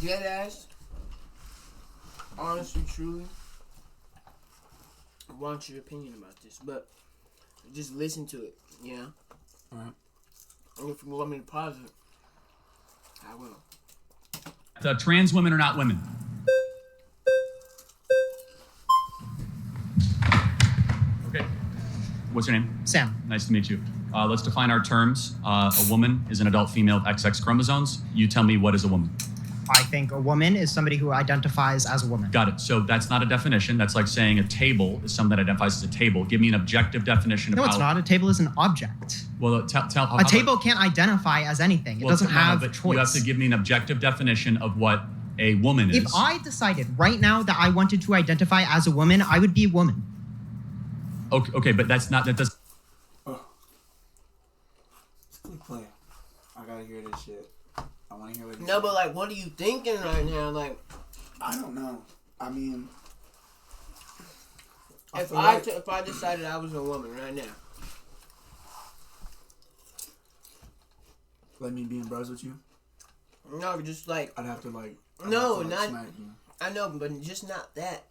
dead ass, honestly, truly, want your opinion about this, but just listen to it, you know? Alright. And if you want me to pause it, I will. Trans women are not women. Okay. What's your name? Sam. Nice to meet you. Let's define our terms. A woman is an adult female with XX chromosomes. You tell me, what is a woman? I think a woman is somebody who identifies as a woman. Got it. So that's not a definition. That's like saying a table is something that identifies as a table. Give me an objective definition of No, how... it's not. A table is an object. Well, A table can't identify as anything. It doesn't have choice. You have to give me an objective definition of what a woman is. If I decided right now that I wanted to identify as a woman, I would be a woman. Okay, but that's not... That does... Just play. I gotta hear this shit. I want to hear what you No, say. but like, what are you thinking right now? Like, I don't know. I mean, if feel I decided I was a woman right now, let me be in bros with you. no, just like, I'd have to like. No, I'd have to, not- smack you. I know, but just not that.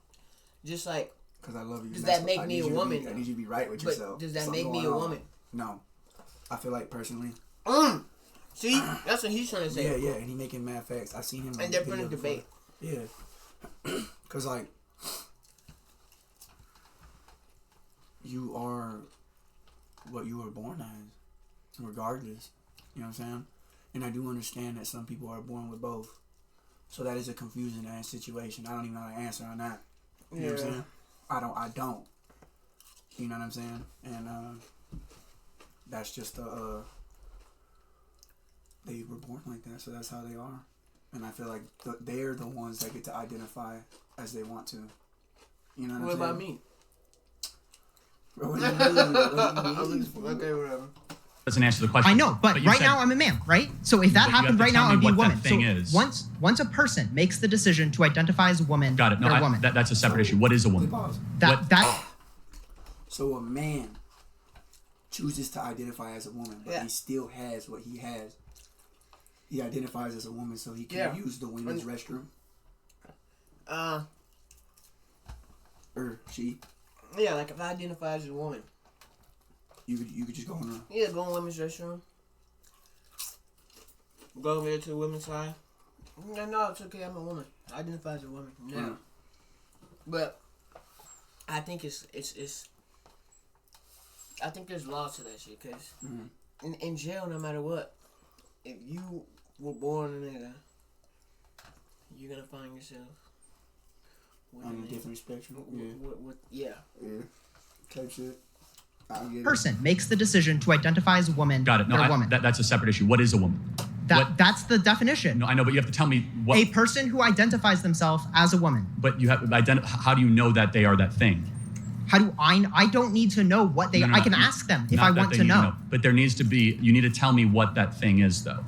Just like, Because I love you. Does That's that make I me need a you to woman, be- I though? need you to be right with but yourself. does that Something make me a going on. woman? No. I feel like personally. See, that's what he's trying to say. Yeah, and he making mad facts. I seen him. And they're putting a debate. Yeah. Because like, you are what you were born as, regardless. You know what I'm saying? And I do understand that some people are born with both. So that is a confusing ass situation. I don't even know how to answer on that. You know what I'm saying? I don't. You know what I'm saying? And that's just they were born like that, so that's how they are. And I feel like they're the ones that get to identify as they want to. You know what I'm saying? What about me? Bro, what do you mean? What do you mean? Okay, whatever. Doesn't answer the question. I know, but you right said- now I'm a man, right? So if that But you have happened to right tell now, me I'd be a what that woman. thing So is. once a person makes the decision to identify as a woman, Got it. No, they're a woman. that's a separate issue. What is a woman? Pause. that So a man chooses to identify as a woman, but Yeah. he still has what he has. He identifies as a woman, so he can use the women's restroom. Or she. Yeah, like if I identify as a woman, You could just go in there. yeah, go in women's restroom. Go over there to the women's side. No, it's okay. I'm a woman. I identify as a woman. No, Yeah. but I think it's. I think there's laws to that shit, cause in jail, no matter what, if you were born a nigga, you're gonna find yourself with On a nigga. different spectrum. Yeah. Yeah. Type shit. I get it. person makes the decision to identify as a woman, Got it. No, they're a woman. that's a separate issue. What is a woman? That's the definition. No, I know, but you have to tell me what. A person who identifies themselves as a woman. But you have how do you know that they are that thing? How do I don't need to know what they No, are. no, I no, can no, ask them if not I that want they to need know. But there needs to be. You need to tell me what that thing is, though.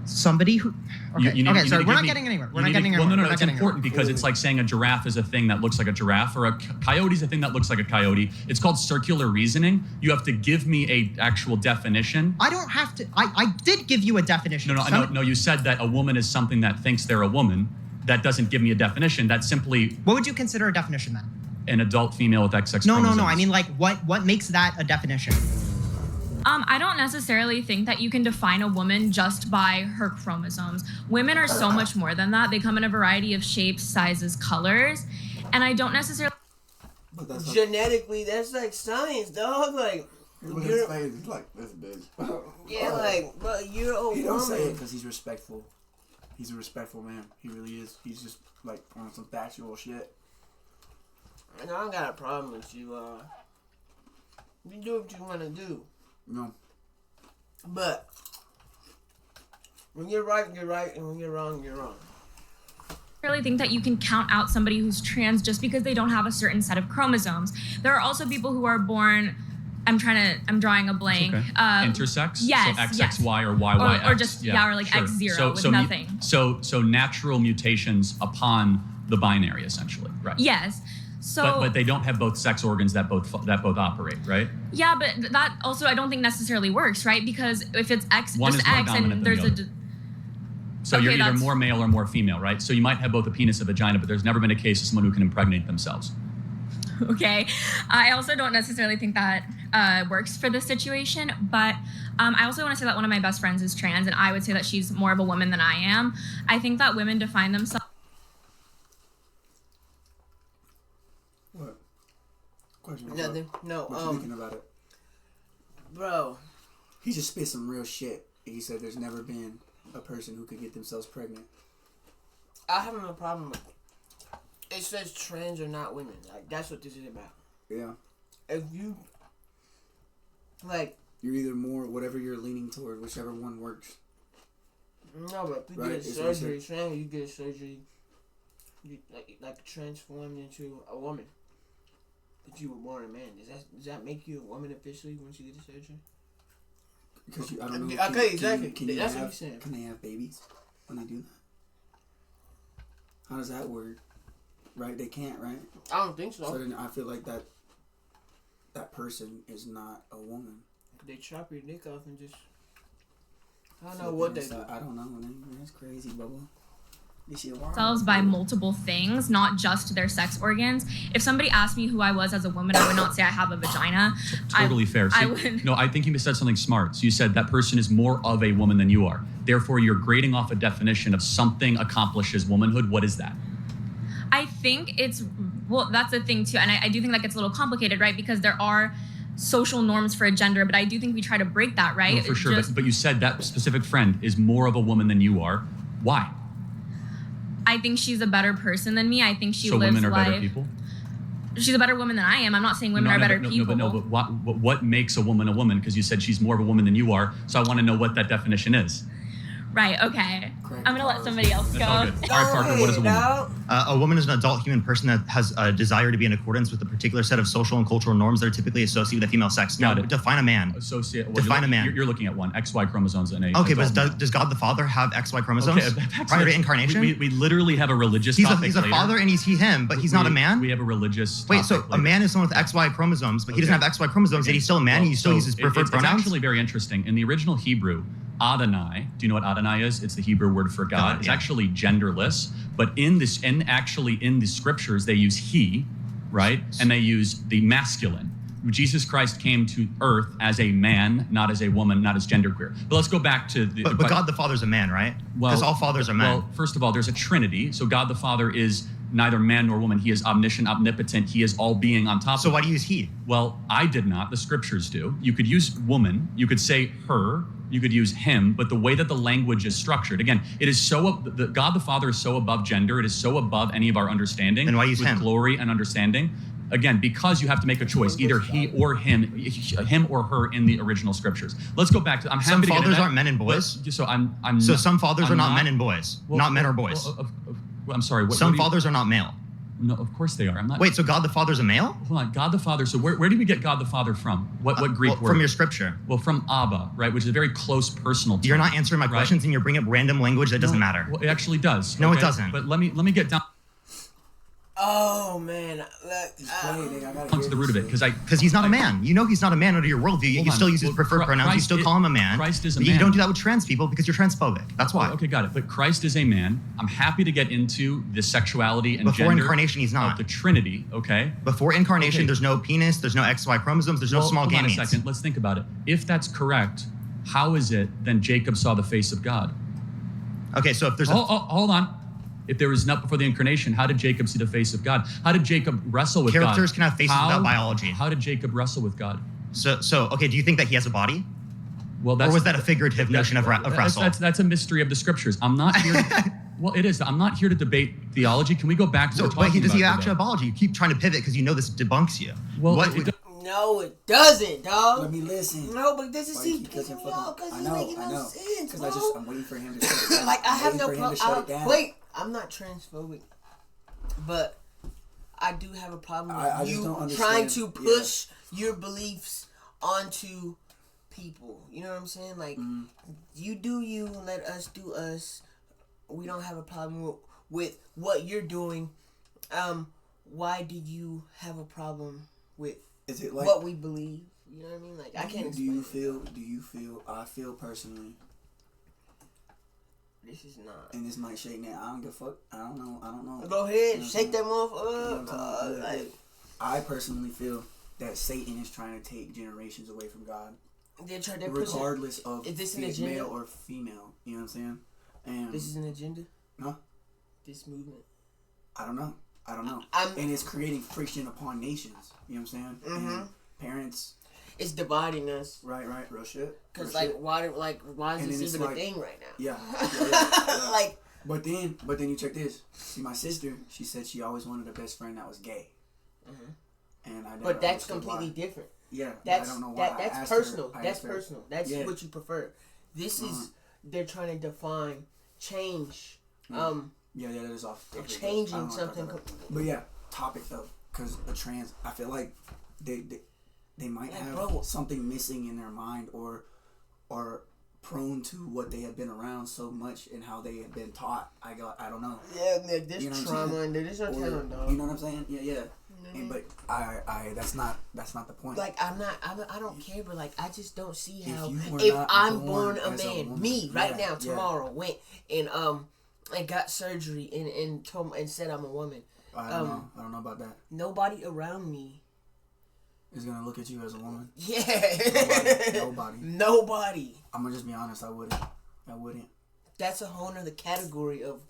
Somebody who. Okay, You need okay, to sorry, give we're not me- getting anywhere. you We're not need to- getting Well, anywhere. no, We're not it's getting important because it's like saying a giraffe is a thing that looks like a giraffe, or a coyote is a thing that looks like a coyote. It's called circular reasoning. You have to give me a actual definition. I don't have to. I did give you a definition. No. You said that a woman is something that thinks they're a woman. That doesn't give me a definition. That's simply What would you consider a definition then? an adult female with XX No. chromosomes. I mean, like, what makes that a definition? I don't necessarily think that you can define a woman just by her chromosomes. Women are so much more than that. They come in a variety of shapes, sizes, colors, and I don't necessarily. But that's like, Genetically, that's like science, dog. Like, look at his face. He's like, this bitch. yeah, like, but you're a He don't say it woman. because he's respectful. He's a respectful man. He really is. He's just like on some factual shit. And I don't got a problem with you. You do what you want to do. No. But when you're right, you're right, and when you're wrong, you're wrong. really think that you can count out somebody who's trans just because they don't have a certain set of chromosomes. There are also people who are born. I'm drawing a blank. Okay. Intersex? Yes. So XXY yes. or YYX. Or just or like sure. X0 with nothing. So natural mutations upon the binary, essentially, right? Yes. So, but they don't have both sex organs that both operate, right? yeah, but that also I don't think necessarily works, right? Because if it's X, One just is more X, dominant and than there's the a. So Okay, you're either that's- more male or more female, right? So you might have both a penis and a vagina, but there's never been a case of someone who can impregnate themselves. Okay. I also don't necessarily think that works for this situation, but I also want to say that one of my best friends is trans, and I would say that she's more of a woman than I am. I think that women define themselves. What? Question. Nothing. No. What you thinking about it? Bro. He just spit some real shit. He said there's never been a person who could get themselves pregnant. I have no problem with it. It says trans are not women. Like, that's what this is about. Yeah. If you, like... You're either more, whatever you're leaning toward, whichever one works. No, but if you Right, get it's surgery, trans, you get surgery, you, like transformed into a woman. But you were born a man. Does that make you a woman officially once you get the surgery? Because I don't know. Okay, exactly. Can you That's have, what he's saying. Can they have babies when they do that? How does that work? Right? They can't, right? I don't think so. So then I feel like that person is not a woman. They chop your dick off and just... I don't know what they do. I don't know, man. That's crazy, Bubba. This shit wild. Themselves by multiple things, not just their sex organs. If somebody asked me who I was as a woman, I would not say I have a vagina. Totally fair. So, I would. No, I think you said something smart. So you said that person is more of a woman than you are. Therefore, you're grading off a definition of something accomplishes womanhood. What is that? I think it's, well, that's the thing too. And I do think that gets a little complicated, right? Because there are social norms for a gender, but I do think we try to break that, right? No, for sure. But you said that specific friend is more of a woman than you are. Why? I think she's a better person than me. I think she So lives women are life. better people? She's a better woman than I am. I'm not saying women are better people. But what makes a woman a woman? Because you said she's more of a woman than you are. So I want to know what that definition is. Right, okay. Correct. I'm going to let somebody else go. That's all good. All right, Parker, what is a woman? A woman is an adult human person that has a desire to be in accordance with a particular set of social and cultural norms that are typically associated with the female sex. Now, Got it. define a man. Define a man. You're looking at one. XY chromosomes and a. Okay, but adult man. does God the Father have XY chromosomes prior to incarnation? We literally have a religious He's topic a later. father and he's him, but he's not a man? We have a religious Wait, so topic a later. man is someone with XY chromosomes, but he doesn't have XY chromosomes, yet he's still a man and he still uses preferred it's pronouns? actually very interesting. In the original Hebrew, Adonai, do you know what Adonai is? It's the Hebrew word for God. It's yeah. actually genderless, but in the scriptures, they use he, right? And they use the masculine. Jesus Christ came to earth as a man, not as a woman, not as genderqueer. But let's go back to the... But God the Father's a man, right? Because all fathers are men. Well, first of all, there's a trinity. So God the Father is neither man nor woman. He is omniscient, omnipotent. He is all being on top So of why do you use he? Well, I did not. The scriptures do. You could use woman. You could say her. You could use him. But the way that the language is structured, again, it is so. God the Father is so above gender. It is so above any of our understanding. Then why use with him? glory and understanding? Again, because you have to make a choice, either he or him or her in the original scriptures. Let's go back to. I'm Some happy to get into fathers that, aren't men and boys? but- So I'm. So not- some fathers I'm are not men and boys, well, not men or boys. I'm sorry. Some fathers are not male. No, of course they are. I'm not. Wait, so God the Father's a male? Hold on. God the Father. So where do we get God the Father from? What Greek Well, word? from your scripture. Well, from Abba, right, which is a very close personal term. You're not answering my Right. questions and you're bringing up random language that doesn't matter. Well, it actually does. No, it okay? doesn't. But let me get down Oh, man. to the root of it, because Because he's not a man. You know he's not a man under your worldview, yet Hold you on. still use his Well, preferred pronouns. You Christ still is- call him a man. Christ is a But man. you don't do that with trans people because you're transphobic. That's why. Okay, got it. But Christ is a man. I'm happy to get into the sexuality and Before gender incarnation, he's not. of the Trinity. Okay. Before incarnation, Okay. there's no penis, there's no XY chromosomes, there's no Well, small hold on a gametes. second. Let's think about it. If that's correct, how is it then Jacob saw the face of God? Okay, so if there's Hold on. If there was not before the incarnation, how did Jacob see the face of God? How did Jacob wrestle with God? Characters can have faces without biology. How did Jacob wrestle with God? okay, do you think that he has a body? Well, Or was that a figurative notion of wrestle? That's a mystery of the scriptures. I'm not here. Well, it is. I'm not here to debate theology. Can we go back to what we're But talking does he about actually have today? biology? You keep trying to pivot because you know this debunks you. Well, What- No, it doesn't, dog. Let me listen. No, but this is Why he you keep cutting pissing me off because I he's know, making I no know. sense, Because bro. I'm waiting for him to shut it down. Like, I have I'm no waiting for him to shut it problem. down. Wait, I'm not transphobic, but I do have a problem with I just you don't trying understand. to push your beliefs onto people. You know what I'm saying? Like, you do you, let us do us. We don't have a problem with what you're doing. Why do you have a problem with Is it like what we believe? You know what I mean? Like, I can't Do you explain. feel? I feel personally This is not. And this might shake now. I don't give a fuck. I don't know. Go ahead, You know shake that what motherfucker I'm up. saying? You know what I'm saying? Like, I personally feel that Satan is trying to take generations away from God, they're trying to push. regardless of Is this an male agenda? or female. You know what I'm saying? And This is an agenda. no, This movement. I don't know. I'm- And it's creating friction upon nations. You know what I'm saying? Mhm. And parents, It's dividing us. right, real shit. Cause real like, shit. why is And then this it's even like- a thing right now? Yeah. Like, But then you check this. See, my sister, she said she always wanted a best friend that was gay. And I never but that's understood completely why. different. Yeah, but That's I don't know why. I that's asked personal. her- I That's asked her. personal. That's Yeah. what you prefer. This is they're trying to define change. Yeah, that is off. They're topic, but I changing don't know what something I'm talking completely. about. But yeah, topic though, because the trans, I feel like they might Like, have bro. something missing in their mind, or prone to what they have been around so much and how they have been taught. I don't know. Yeah, there's You know what I'm trauma saying? and there's no Or, telling, dog. you know what I'm saying? Yeah. And, but I that's not the point. Like I don't care, but like I just don't see If how you were if not I'm born born a as a man, woman, me right yeah, now yeah. tomorrow went and got surgery and said I'm a woman. I don't know about that. Nobody around me. Is gonna look at you as a woman. Yeah. Nobody. Nobody. I'm gonna just be honest. I wouldn't. That's a whole nother category of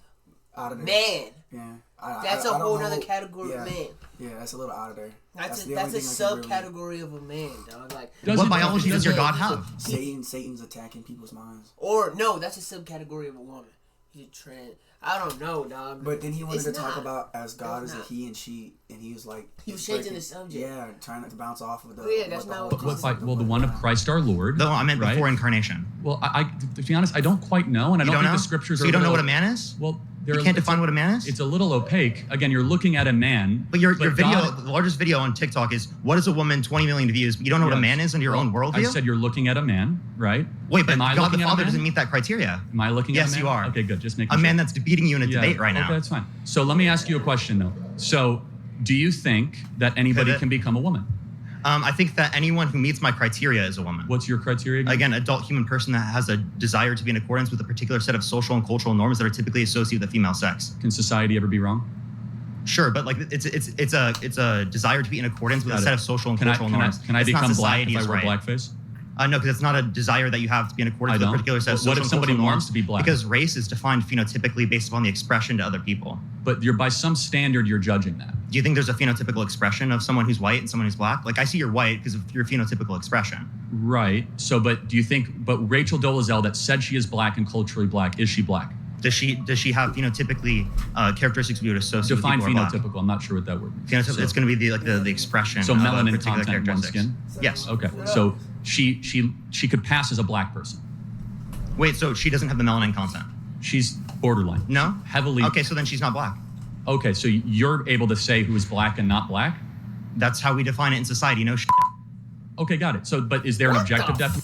Out of there. man. Yeah. That's I a don't whole know. nother category Yeah. of man. Yeah, that's a little out of there. That's the a only thing I can subcategory of a man, dog. Like Doesn't- What biology does your God have? Satan's attacking people's minds. or no, that's a subcategory of a woman. He's a trans. I don't know, dog. But then he wanted It's to talk not. about as God It's as a not. he and she, and he was like He was it's changing breaking- the subject. Yeah, trying not to bounce off of the. Yeah, that's what the not whole what concept Well, the of one of what- Christ our Lord. No, I meant right? before incarnation. Well, to be honest, I don't quite know, and I You don't don't think know? the scriptures So are. you don't know little- what a man is? Well, You can't define what a man is? It's a little opaque. Again, you're looking at a man. But your video, God- the largest video on TikTok is what is a woman? 20 million views. But you don't know what a Yes. man is under your own Well, worldview. I said you're looking at a man, right? Wait, but Am I God looking the at a Father man? doesn't meet that criteria. Am I looking at a Yes, man? you are. Okay, good. Just making A sure. man that's beating you in a Yeah, debate right now. Okay, that's fine. So let me ask you a question though. So, do you think that anybody Pivot. can become a woman? I think that anyone who meets my criteria is a woman. What's your criteria? Again, adult human person that has a desire to be in accordance with a particular set of social and cultural norms that are typically associated with the female sex. Can society ever be wrong? Sure, but like it's a desire to be in accordance with Got a it. set of social and Can I cultural norms. can I It's not become black society if I is wear right. blackface? No, because it's not a desire that you have to be in accordance I with a don't. particular set of What social if and somebody cultural wants norms? to be black? Because race is defined phenotypically based upon the expression to other people. But you're by some standard you're judging that. Do you think there's a phenotypical expression of someone who's white and someone who's black? Like I see you're white because of your phenotypical expression. Right. So, but do you think? But Rachel Dolezal that said she is black and culturally black, is she black? Does she have phenotypically characteristics we would associate Define with people who are black? phenotypical. I'm not sure what that word means. Phenotypical, it's going to be the expression. So of melanin particular content, one characteristics. skin? Yes. Okay. So she could pass as a black person. Wait, so she doesn't have the melanin content? She's borderline. No. Heavily. Okay, so then she's not black. Okay. So you're able to say who is black and not black. That's how we define it in society. No shit. Okay, got it. So, but is there an objective definition?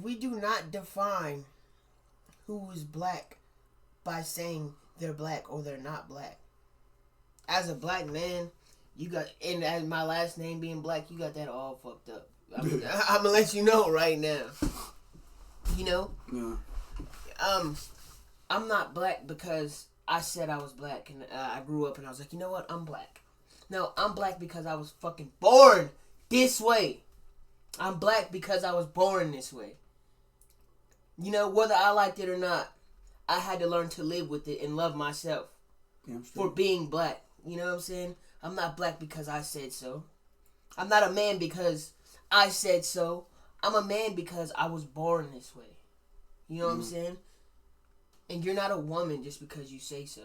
We do not define who is black by saying they're black or they're not black. As a black man, you got, and as my last name being black, you got that all fucked up. I'm gonna let you know right now. You know, Yeah. I'm not black because I said I was black and I grew up and I was like, you know what, I'm black. No, I'm black because I was fucking born this way. I'm black because I was born this way. You know, whether I liked it or not, I had to learn to live with it and love myself Damn for straight. being black. You know what I'm saying? I'm not black because I said so. I'm not a man because I said so. I'm a man because I was born this way. You know what I'm saying? And you're not a woman just because you say so.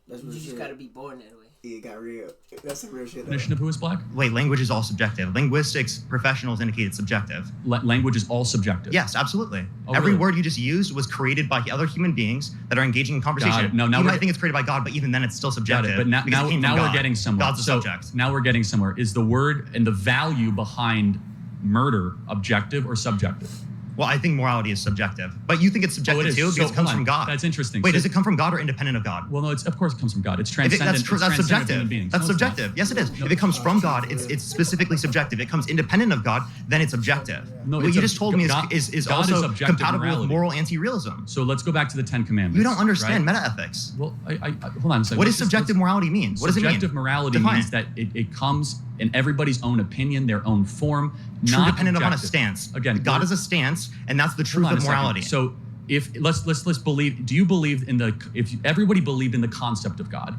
That's You real just shit. gotta be born that way. It got real. That's some real shit. though. Definition of who is black? Wait, language is all subjective. Linguistics professionals indicate it's subjective. Language is all subjective. Yes, absolutely. Oh, Every really? word you just used was created by other human beings that are engaging in conversation. it. No, now you we're- might think it's created by God, but even then it's still Got subjective. it. But now, because it came now from we're God. getting somewhere. God's the So subject. now we're getting somewhere. Is the word and the value behind murder objective or subjective? Well, I think morality is subjective, but you think it's subjective it is. too because So, it comes hold on. from God. That's interesting. Wait, So- does it come from God or independent of God? Well, no, of course it comes from God. It's If transcendent. that's true, it's that's transcendent subjective. human beings. That's No, it's not. subjective. Yes, it is. If it comes from God, it's specifically subjective. If it comes independent of God, then it's objective. No, what it's you just told me God- is God is also objective compatible morality. with moral anti-realism. So let's go back to the Ten Commandments. You don't understand right? meta-ethics. Well, I hold on a second. What Let's does subjective morality mean? What does it mean? Subjective morality Define means it. that it comes in everybody's own opinion, their own form, True not dependent upon a objective. stance. Again, God is a stance, and that's the truth hold on of a second. morality. So if let's believe. Do you believe in if everybody believed in the concept of God,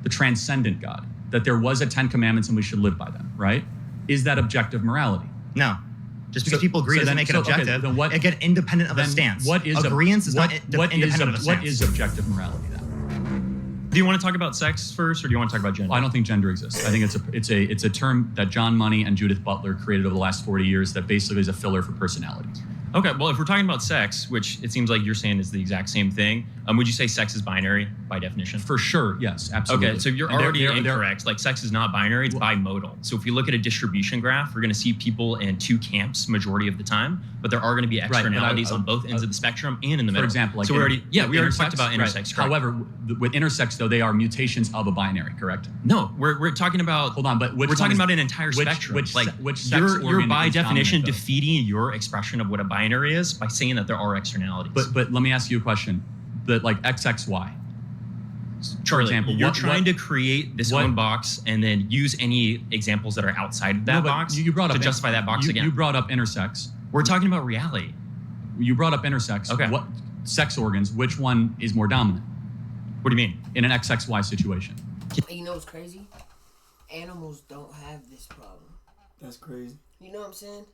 the transcendent God, that there was a 10 Commandments and we should live by them, right? Is that objective morality? No. Just because So- people agree so doesn't then- make it so, okay, objective. then what- It independent of a Then stance. What is Agreeance is not what independent of a stance. What is objective morality then? Do you want to talk about sex first, or do you want to talk about gender? Well, I don't think gender exists. I think it's a term that John Money and Judith Butler created over the last 40 years that basically is a filler for personalities. Okay, well, if we're talking about sex, which it seems like you're saying is the exact same thing, would you say sex is binary by definition? For sure, yes, absolutely. Okay, so you're And already they're- incorrect. Like, sex is not binary, it's bimodal. So if you look at a distribution graph, we're going to see people in two camps majority of the time, but there are going to be but externalities on both ends of the spectrum and in the For middle. example, like so we already intersex, talked about right. intersex. Correct. However, with intersex though, they are mutations of a binary, correct? No, we're talking about. Hold on, but which we're talking one is- about an entire spectrum. Which like sex you're organ by is definition dominant, though? defeating your expression of what a binary is by saying that there are externalities. But let me ask you a question. That like XXY. Charlie, example, you're what- trying to create this what- own box and then use any examples that are outside of that No, but box you brought to up justify that box again. You brought up intersex. We're talking about reality. You brought up intersex. Okay. What sex organs? Which one is more dominant What do you mean? in an XXY situation? You know what's crazy? Animals don't have this problem. That's crazy. You know what I'm saying?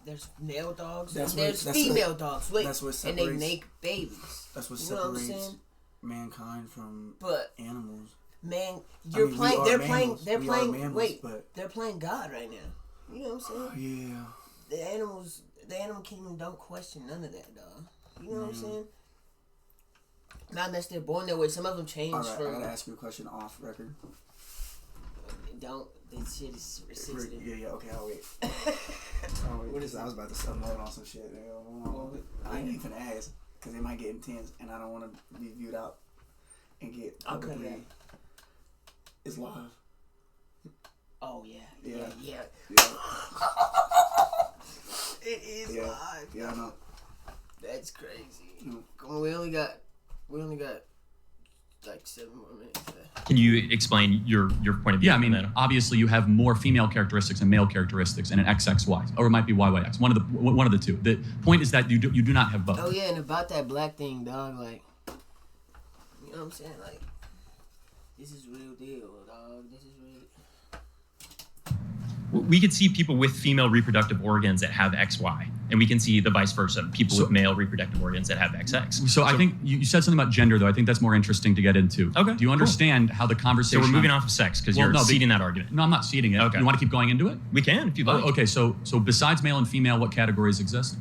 There's male dogs. That's and what- there's that's female what- dogs. Wait, that's what and they separates- make babies. That's what You know what I'm separates saying? mankind from But animals. man, I you're mean, we playing. are They're mammals. playing. They're We are playing. mammals, Wait, but- they're playing God right now. You know what I'm saying? Yeah. The animals, the animal kingdom don't question none of that, dog. You know what I'm saying? Not unless they're born that way. Some of them change All right, I from. gotta ask you a question off record. Don't. This shit is sensitive. Yeah, okay, I'll wait. What is that? I was about to unload on some shit. I ain't even ask, because it might get intense, and I don't want to be viewed out and get publicly. Okay. It's live. Oh yeah. Yeah. Yeah. Yeah, It is yeah, live. yeah, I know. That's crazy. Mm. Come on, we only got like 7 more minutes left. Can you explain your point of view? Yeah, I on mean, that? obviously you have more female characteristics and male characteristics in an XXY, or it might be YYX. One of the two. The point is that you do not have both. Oh yeah, and about that black thing, dog. Like, you know what I'm saying? Like, this is real deal, dog. This is real. We could see people with female reproductive organs that have XY, and we can see the vice versa, people with male reproductive organs that have XX. So I think you said something about gender, though. I think that's more interesting to get into. Okay, Do you understand how the So conversation? we're moving off of sex because you're ceding that argument. No, I'm not ceding it. Okay. You want to keep going into it? We can if you'd like. Okay. So besides male and female, what categories exist?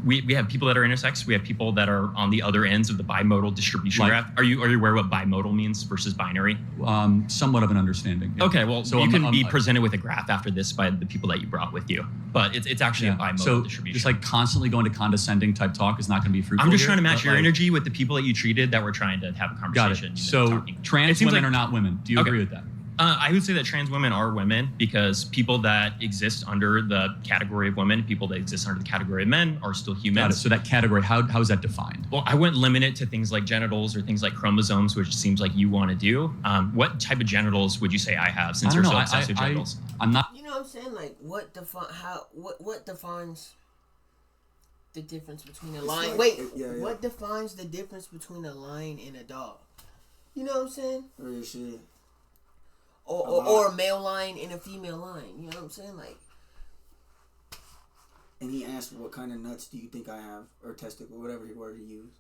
We have people that are intersex. We have people that are on the other ends of the bimodal distribution Like- graph. Are you aware what bimodal means versus binary? Somewhat of an understanding. Yeah. Okay, well, So you I'm- can I'm- be presented with a graph after this by the people that you brought with you, but it's actually a bimodal So distribution. just like constantly going to condescending type talk is not going to be fruitful. I'm just here, trying to match but, your like- energy with the people that you treated that were trying to have a Got conversation. it. you know, So talking. It trans seems women like- are not women. Do you Okay. agree with that? I would say that trans women are women because people that exist under the category of women, people that exist under the category of men, are still Got it. humans. So that category, how is that defined? Well, I wouldn't limit it to things like genitals or things like chromosomes, which it seems like you want to do. What type of genitals would you say I have, since I you're don't so know. obsessed with genitals? I'm not. You know what I'm saying? Like, what defines the difference between a lion? like- Wait, yeah. what defines the difference between a lion and a dog? You know what I'm saying? Real shit. Or a male lion and a female lion. You know what I'm saying? Like, And he asked, what kind of nuts do you think I have? Or testicle, whatever word he used.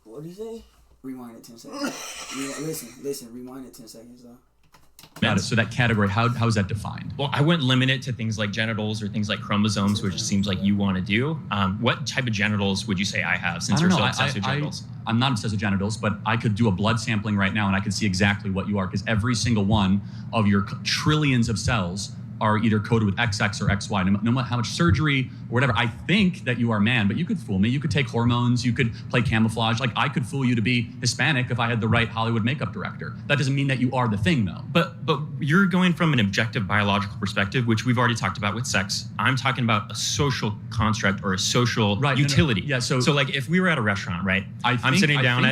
what do you say? Rewind it 10 seconds. Listen, rewind it 10 seconds, though. Got it. So that category, how is that defined? Well, I wouldn't limit it to things like genitals or things like chromosomes, which it seems like you want to do. What type of genitals would you say I have, since I you're don't so know. obsessed with genitals? I'm not obsessed with genitals, but I could do a blood sampling right now and I could see exactly what you are, because every single one of your trillions of cells are either coded with XX or XY, no matter how much surgery or whatever. I think that you are a man, but you could fool me. You could take hormones, you could play camouflage. Like I could fool you to be Hispanic if I had the right Hollywood makeup director. That doesn't mean that you are the thing though. But you're going from an objective biological perspective, which we've already talked about with sex. I'm talking about a social construct or a social utility. Yeah, so like if we were at a restaurant, right? I think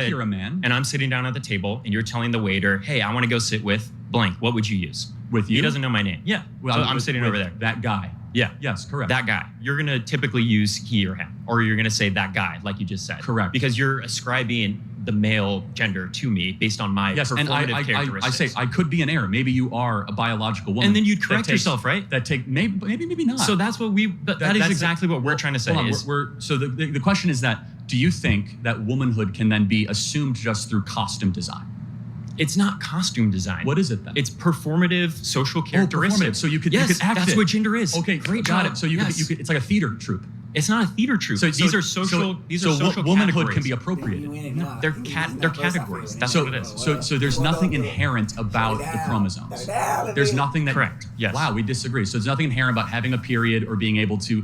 you're a man. And I'm sitting down at the table and you're telling the waiter, hey, I want to go sit with blank. What would you use? With you? He doesn't know my name. Yeah. Well, so I'm sitting over there. That guy. Yeah. Yes, correct. That guy. You're going to typically use he or him, or you're going to say that guy, like you just said. Correct. Because you're ascribing the male gender to me based on my performative characteristics. I say I could be an error. Maybe you are a biological woman. And then you'd correct yourself, right? That take maybe not. So that's what that is exactly what we're trying to say. So the question is that, do you think that womanhood can then be assumed just through costume design? It's not costume design. What is it then? It's performative social characteristics. So you could act that's it. What gender is. Okay, great got job. it. So you could, it's like a theater troupe. It's not a theater troupe. These are social. These are social womanhood categories. Can be appropriated. They're categories. That's what it is. So there's nothing inherent about the chromosomes. There's nothing that. Correct. Yes. Wow, we disagree. So there's nothing inherent about having a period or being able to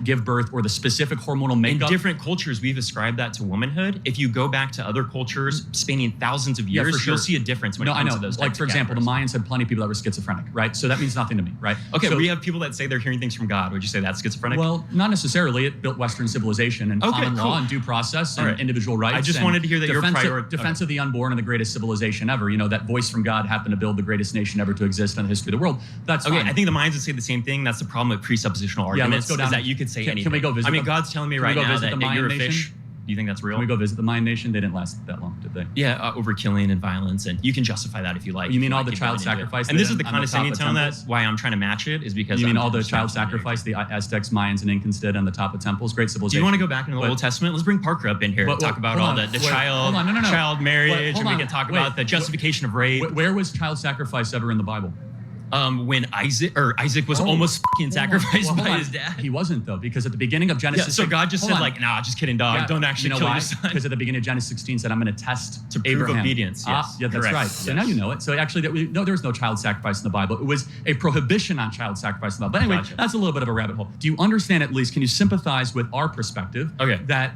give birth or the specific hormonal makeup. In different cultures, we've ascribed that to womanhood. If you go back to other cultures spanning thousands of years, you'll see a difference when it comes to those. Like for example, the Mayans had plenty of people that were schizophrenic, right? So that means nothing to me, right? Okay, we have people that say they're hearing things from God. Would you say that's schizophrenic? Well, not necessarily. It built Western civilization and common law and due process and individual rights. I just wanted to hear that your defense of the unborn and the greatest civilization ever. You know, that voice from God happened to build the greatest nation ever to exist in the history of the world. That's okay. Fine. I think the Mayans would say the same thing. That's the problem with presuppositional arguments. Yeah, let's go down. Is that you could say anything. Can we go visit? I mean, God's telling me right now that you're a fish. Nation? Do you think that's real? Can we go visit the Mayan nation? They didn't last that long, did they? Yeah, over killing and violence, and you can justify that if you like. You mean all the child sacrifice? And this is the condescending tone that's why I'm trying to match it, is because you mean all the child sacrifice the Aztecs, Mayans, and Incans did on the top of temples? Great civilization. Do you want to go back in the Old Testament? Let's bring Parker up in here and talk about all the child marriage, and we can talk about the justification of rape. Where was child sacrifice ever in the Bible? When Isaac was almost fucking sacrificed by his dad. He wasn't though, because at the beginning of Genesis, so God just said like, nah, just kidding, dog. Don't actually kill your son. Because at the beginning of Genesis 16 said, I'm going to test to prove Abraham. Obedience. Yes, yeah, that's right. So now you know it. So actually, there was no child sacrifice in the Bible. It was a prohibition on child sacrifice in the Bible. But anyway, that's a little bit of a rabbit hole. Do you understand at least? Can you sympathize with our perspective? Okay. That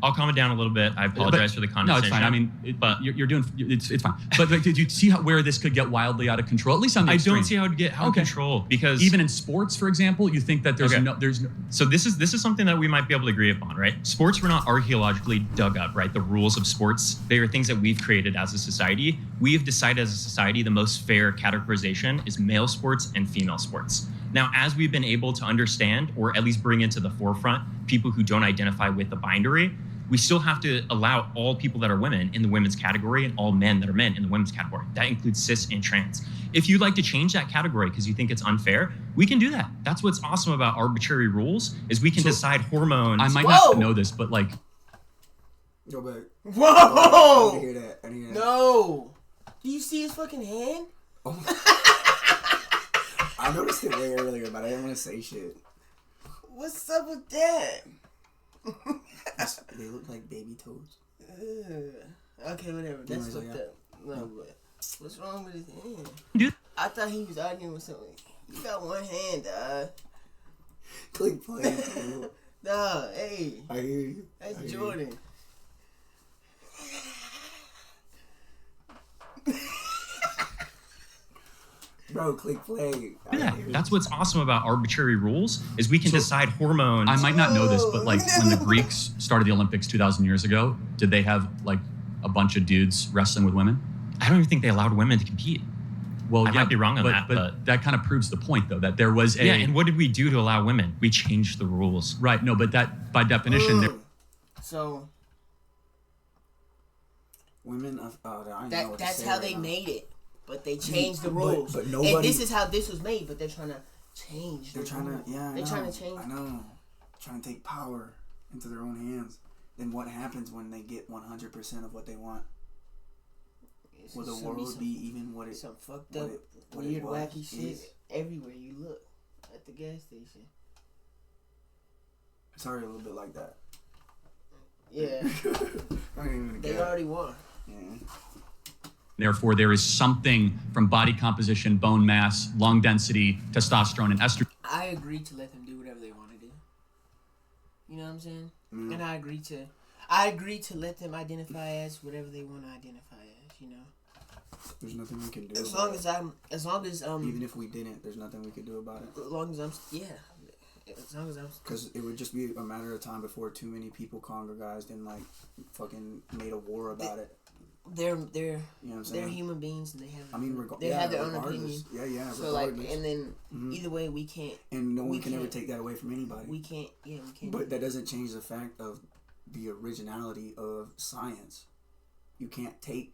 I'll calm it down a little bit. I apologize for the condescension. No, it's fine. I mean, but you're doing it's fine. But did you see where this could get wildly out of control? At least on the extreme. I don't see how it would get out of control, because even in sports, for example, you think that there's no. So this is something that we might be able to agree upon, right? Sports were not archaeologically dug up, right? The rules of sports, they are things that we've created as a society. We have decided as a society the most fair categorization is male sports and female sports. Now, as we've been able to understand, or at least bring into the forefront, people who don't identify with the binary, we still have to allow all people that are women in the women's category and all men that are men in the women's category. That includes cis and trans. If you'd like to change that category because you think it's unfair, we can do that. That's what's awesome about arbitrary rules, is we can decide hormones. I might not know this, but like... Go back. Whoa! I didn't hear that. No! Do you see his fucking hand? I noticed it way earlier, but I didn't want to say shit. What's up with that? They look like baby toes. Okay, whatever. That's fucked up. No, but what's wrong with his hand? Dude. I thought he was arguing with something. You got one hand, dog. Click play. Dog, hey. I hear you. That's Jordan. Bro, click play. Yeah, that's what's awesome about arbitrary rules, is we can decide hormones. I might not know this, but like when the Greeks started the Olympics 2,000 years ago, did they have like a bunch of dudes wrestling with women? I don't even think they allowed women to compete. Well, I might be wrong on that, but that kind of proves the point, though, that there was a... Yeah, and what did we do to allow women? We changed the rules. Right, no, but that, by definition... So... Women... that's how they made it. But they changed the rules. But nobody... And this is how this was made, but they're trying to change the rules. They're trying to change... I know. Trying to take power into their own hands. Then what happens when they get 100% of what they want? Will the world be even what it... Some fucked up, weird, wacky shit everywhere you look. At the gas station. It's already a little bit like that. Yeah. They already won. Yeah. Therefore, there is something from body composition, bone mass, lung density, testosterone, and estrogen. I agree to let them do whatever they want to do. You know what I'm saying? And I agree to let them identify as whatever they want to identify as. You know. There's nothing we can do. As long as even if we didn't, there's nothing we could do about it. As long as I'm as long as I'm. Because it would just be a matter of time before too many people congregized and like fucking made a war about it. They're you know what I'm saying? they're human beings and they have. I mean, they have their own opinion. Yeah. So like, and then either way, we can't. And no one can ever take that away from anybody. We can't. Yeah, we can't. But that doesn't change the fact of the originality of science. You can't take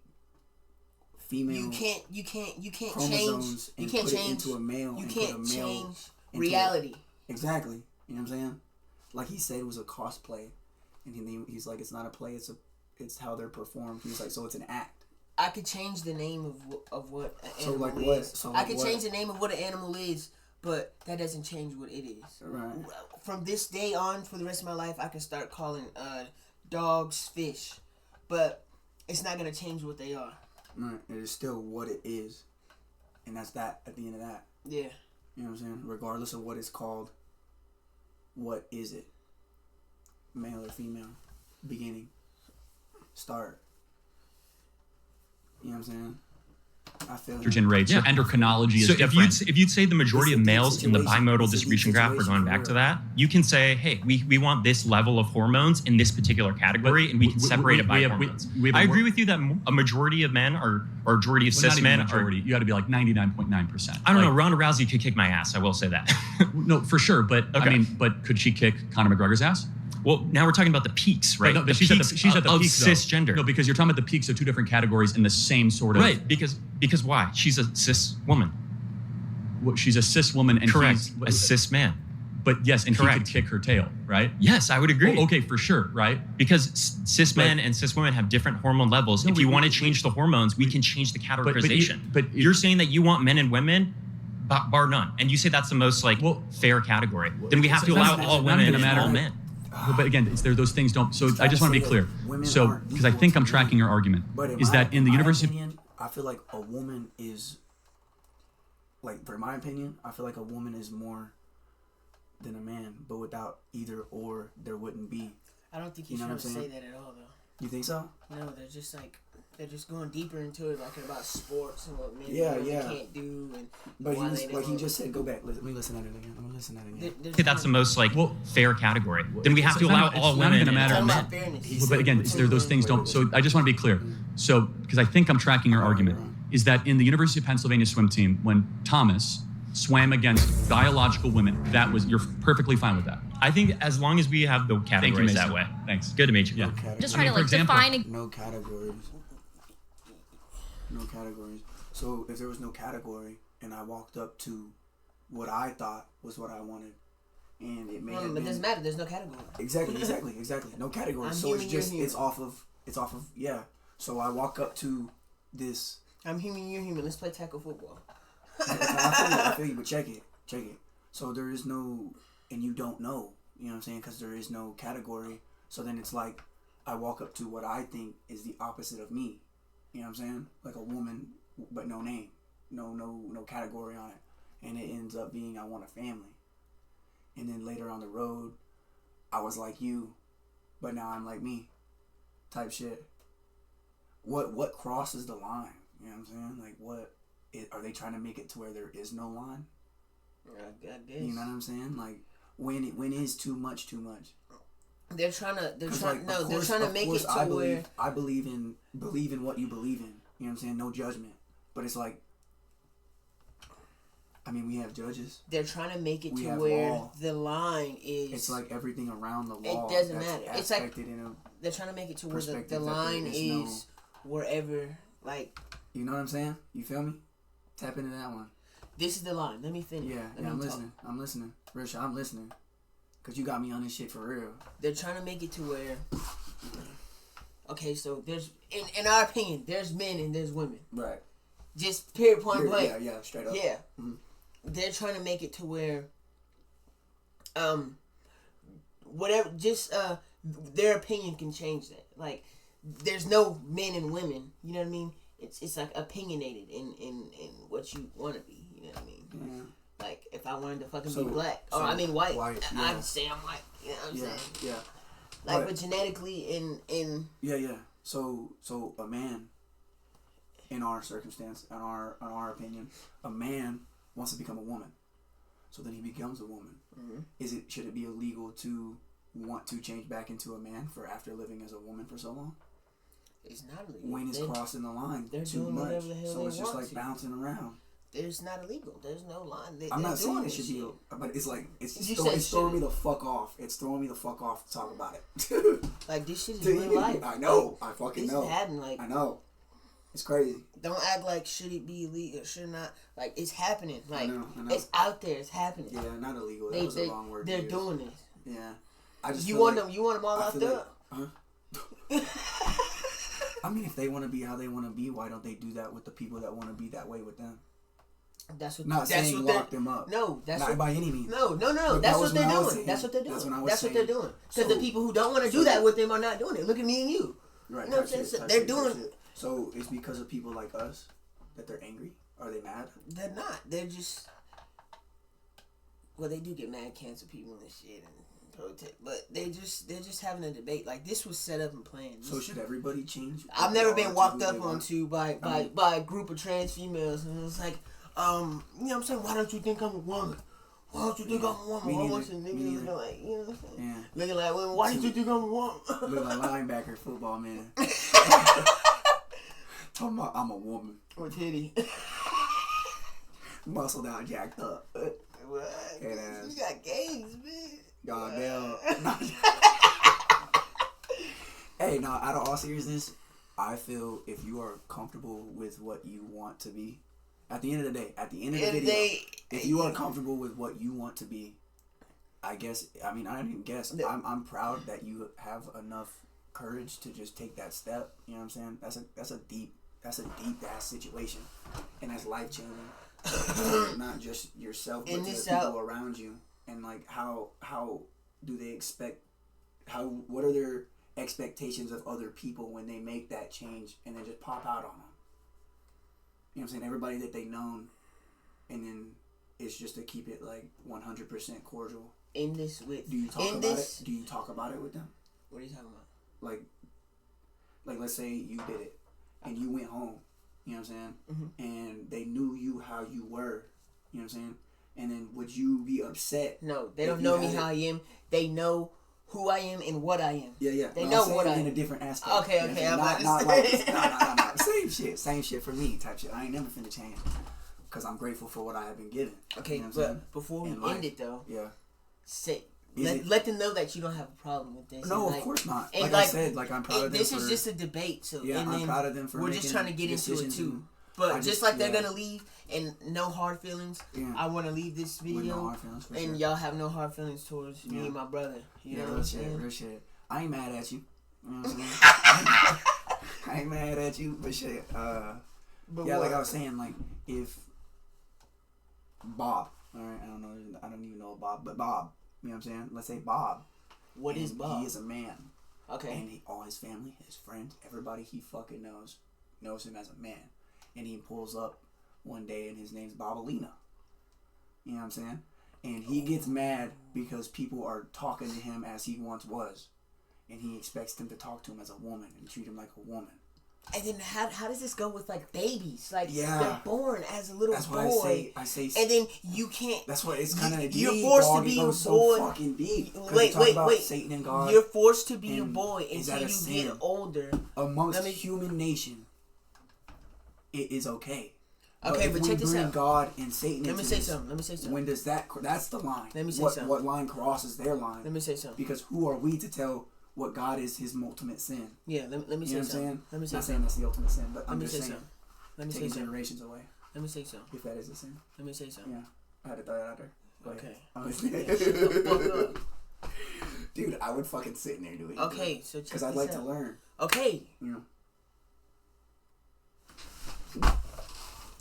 female. You can't change. You can't put change it into a male. You and can't put a male change into reality. Exactly. You know what I'm saying? Like he said, it was a cosplay, and he's like, it's not a play. It's how they're performed. He's like, so it's an act. I could change the name of what an animal like is. what? So like I could what? change the name of what an animal is, but that doesn't change what it is. Right. From this day on, for the rest of my life, I can start calling dogs fish, but it's not gonna change what they are. Right. It is still what it is, and that's that. At the end of that. Yeah. You know what I'm saying? Regardless of what it's called, what is it? Male or female? Beginning. Start. You know what I'm saying? I feel Estrogen rates. Yeah. So endocrinology is So different. if you'd say the majority of It's a deep males in the situation. bimodal It's a deep distribution graph, we're situation going for back to real. that, you can say, hey, we want this level of hormones in this particular category, and we can separate it by hormones. I agree with you that a majority of men or majority of Well, not cis even men majority. You got to be like 99.9%. I don't know. Ronda Rousey could kick my ass. I will say that. No, for sure. But I Okay. mean, but could she kick Conor McGregor's ass? Well, now we're talking about the peaks, right? But the she's peaks at the of peak, though. cisgender. No, because you're talking about the peaks of two different categories in the same sort of. Right, because why? She's a cis woman. She's a cis woman and Correct. A cis man. But yes, and Correct. he could kick her tail, right? Yes, I would agree. Oh, okay, for sure, right? Because cis men and cis women have different hormone levels. No, if you want to change the hormones, we can change the categorization. but you're saying that you want men and women, bar none, and you say that's the most fair category. Then we have to it's allow not- all it's not women gonna and matter. all men. But again, those things don't. So I just want to be clear. Women So aren't because I equal think to I'm tracking your argument, But is that in the my university? opinion, I feel like a woman is, like, for my opinion, I feel like a woman is more than a man. But without either or, there wouldn't be. I don't think You he's know trying what to I'm say saying? that at all, though. You think so? No, they're just going deeper into it, like about sports and what men Yeah, do and yeah. can't do, and But why he they like he don't. just said, go back. Let me listen at it again. I'm gonna listen at it again. There's Okay, that's the no- most fair category. Then we have to it's allow not- all it's not women. even a and matter all of Talking men. about fairness. Well, but again, those things don't. So I just want to be clear. So because I think I'm tracking your argument, is that in the University of Pennsylvania swim team, when Thomas swam against biological women, you're perfectly fine with that. I think as long as we have the categories that Mason. way. Thanks. Good to meet you. Yeah. Just I try mean, to for like example- define. No categories. No categories. So if there was no category and I walked up to what I thought was what I wanted, and it may have But it been doesn't matter. There's no category. exactly. No category. I'm So human, it's you're just human. it's off of yeah. So I walk up to this. I'm human. You're human. Let's play tackle football. I feel you, but check it. So there is no, and you don't know. You know what I'm saying? Because there is no category. So then it's like I walk up to what I think is the opposite of me. You know what I'm saying? Like a woman, but no name, no category on it, and it ends up being I want a family. And then later on the road, I was like you, but now I'm like me, type shit. What crosses the line? You know what I'm saying? Like are they trying to make it to where there is no line? I guess. You know what I'm saying? Like when is too much too much? They're trying to. They're 'Cause, trying. like, No, of they're course- trying to of make it course to I where. believe in what you believe in. You know what I'm saying? No judgment. But it's like, I mean, we have judges. They're trying to make it We to have where law. the line is. It's like everything around the law. doesn't that's matter. It's like- aspected in a, they're trying to make it to where the perspective that there line is is wherever. Like, you know what I'm saying? You feel me? Tap into that one. this is the line. Let me finish. Yeah, Let me I'm talk. listening. I'm listening. Risha, I'm listening. Cause you got me on this shit for real. They're trying to make it to where. Okay, so there's in our opinion, there's men and there's women. Right. Just period, point blank. Yeah, straight up. Yeah. Mhm. They're trying to make it to where whatever just their opinion can change that. Like there's no men and women, you know what I mean? it's like opinionated in what you want to be. You know what I mean? Yeah. Like if I wanted to fucking So- be black, so or I mean white, white, I yeah. can say I'm white. You know what I'm saying? Yeah. Like, but genetically, in Yeah. So a man, in our circumstance, in our opinion, a man wants to become a woman, so then he becomes a woman. Mm-hmm. Should it be illegal to want to change back into a man for after living as a woman for so long? It's not illegal. When is crossing the line they're too doing much? whatever the hell So they it's just want like to. bouncing around. It's not illegal. There's no line. I'm not saying doing it should this be, shit. but it's like it's You throwing said me the fuck off. It's throwing me the fuck off to talk about it. Like this shit is real life. I know. I fucking This know. is happening. Like I know. It's crazy. don't act like should it be illegal, should not. Like it's happening. Like I know. it's out there. It's happening. Yeah, not illegal. That was a long word. They're to use. doing this. Yeah. I just You feel want like, them? You want them all I locked feel up? Huh? I mean, if they want to be how they want to be, why don't they do that with the people that want to be that way with them? That's what. Not that's saying what lock them up. No, that's not what, by any means. No. But That's that what was they're what I was doing. saying. That's what they're doing. That's what I was That's what they're saying. doing. Because So- the people who don't want to do that with them are not doing it. Look at me and you. Right. You know what I'm saying? So they're doing. Shit. So it's because of people like us that they're angry. Are they mad? They're not. They're just. Well, they do get mad, cancel people and shit and protest, but they're just having a debate. Like this was set up and planned. So should everybody change? I've never been walked to who up they want? onto by a group of trans females, and it's like, you know what I'm saying? Why don't you think I'm a woman? Why don't you think I'm a woman? Me Why neither. wants a nigga Me looking neither. like, you know what I'm saying? Yeah. Looking like women. Why don't you think I'm a woman? Look like linebacker football man. Talking about I'm a woman, Or titty. muscled out, jacked up. What? Head ass. You got games, man. Goddamn. Hey, no. Out of all seriousness, I feel if you are comfortable with what you want to be, at the end of the day, at the end of the video, if you are comfortable with what you want to be, I guess. I mean, I don't even guess. I'm proud that you have enough courage to just take that step. You know what I'm saying? That's a deep ass situation, and that's life changing. Not just yourself, but to the people around you, and like how do they expect? What are their expectations of other people when they make that change and then just pop out on them? You know what I'm saying? Everybody that they known, and then it's just to keep it like 100% cordial. In this with. Do you talk about it? Do you talk about it with them? What are you talking about? Like let's say you did it and you went home, you know what I'm saying? Mm-hmm. And they knew you how you were, you know what I'm saying? And then would you be upset? No, they don't know me how I am. They know who I am and what I am. Yeah. They know what I am. in a different aspect. Okay, You know okay, what I'm saying? about not to like say. no. Same shit for me type shit. I ain't never finna change because I'm grateful for what I have been given. Okay, you know what I'm saying? but before we In life. end it though, Yeah. say Is let them know that you don't have a problem with this. No, And, of course not. and Like I said, like I'm proud of them this for. is just a debate, so Yeah, and I'm then proud of them for we're just making trying to get into it decisions too. and But I just just- like they're yeah. gonna leave and no hard feelings, Yeah. I want to leave this With video no hard feelings, for and sure. y'all have no hard feelings towards me Yeah. and my brother. You know real what I'm shit, saying? real shit. I ain't mad at you. You know what I'm saying? I ain't mad at you, but shit. But Yeah, what? like I was saying, like if Bob, all right, I don't even know Bob, but Bob, you know what I'm saying? Let's say Bob. What is Bob? He is a man. Okay. And all his family, his friends, everybody he fucking knows him as a man. And he pulls up one day and his name's Bobalina. You know what I'm saying? And he gets mad because people are talking to him as he once was. And he expects them to talk to him as a woman and treat him like a woman. And then how does this go with like babies? Like Yeah. they're born as a little That's boy. why I say and then you can't. that's why it's kind of deep. You're forced dog. to be It goes a so boy. fucking deep. 'Cause Wait, you talk about wait. Satan and God. You're forced to be a And boy is until that a you sin? get older. Amongst human nation, it is okay. Okay, if but we check this bring out. God and Satan Let me into say this, something. Let me say something. When does that's the line? Let me say what, something. What line crosses their line? Let me say something. Because who are we to tell what God is his ultimate sin? Yeah, let me You know say what I'm something. saying? Let me say Not saying something. that's the ultimate sin, but Let I'm me just say saying something. Let me say taking something. generations away. Let me say something. If that is a sin, Let me say something. yeah, I had to throw that out there. Go Okay. ahead. I'm Yeah, listening. shut the fuck up. Dude, I would fucking sit in there doing it. Okay, so check because this I'd like out. to learn. Okay, You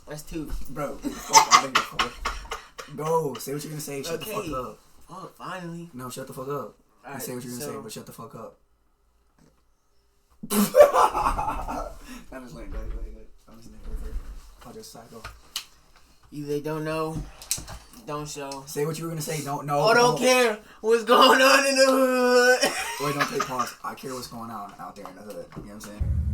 that's two. know, bro, get the fuck out of here, bro. Go, say what you're gonna say. Shut the Okay. fuck up. Oh, finally. No, shut the fuck up. All You say what you're gonna so- say, but shut the fuck up. I'm just like, go ahead. this nigga over. I'll just psycho. You they don't know, don't show. Say what you were gonna say. Don't know. Oh, don't care what's going on in the hood. Wait, don't take pause. I care what's going on out there in the hood. You know what I'm saying?